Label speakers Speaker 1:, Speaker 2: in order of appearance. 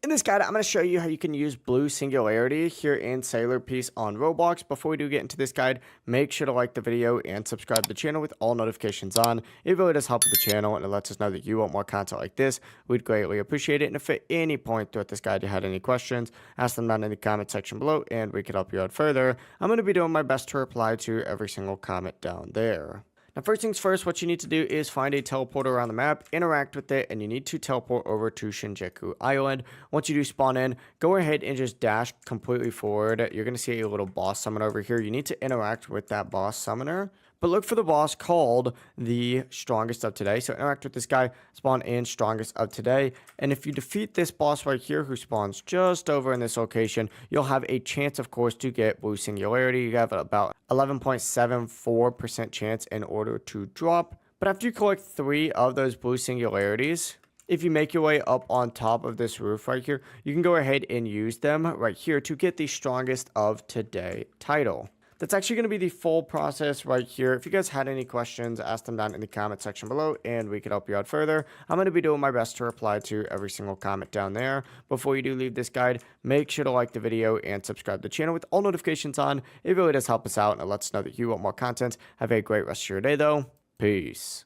Speaker 1: In this guide, I'm going to show you how you can use Blue Singularity here in Sailor Piece on Roblox. Before we do get into this guide, make sure to like the video and subscribe to the channel with all notifications on. It really does help with the channel and it lets us know that you want more content like this. We'd greatly appreciate it. And if at any point throughout this guide you had any questions, ask them down in the comment section below and we could help you out further. I'm going to be doing my best to reply to every single comment down there. Now, first things first, what you need to do is find a teleporter around the map, interact with it, and you need to teleport over to Shinjuku Island. Once you do spawn in, go ahead and just dash completely forward. You're going to see a little boss summon over here. You need to interact with that boss summoner, but look for the boss called the Strongest of Today. So interact with this guy, spawn in Strongest of Today, and if you defeat this boss right here who spawns just over in this location, you'll have a chance, of course, to get Blue Singularity. You have about 11.74% chance in order to drop. But after you collect 3 of those Blue Singularities, if you make your way up on top of this roof right here, you can go ahead and use them right here to get the Strongest of Today title. That's actually going to be the full process right here. If you guys had any questions, ask them down in the comment section below and we could help you out further. I'm going to be doing my best to reply to every single comment down there. Before you do leave this guide, make sure to like the video and subscribe to the channel with all notifications on. It really does help us out and it lets us know that you want more content. Have a great rest of your day though. Peace.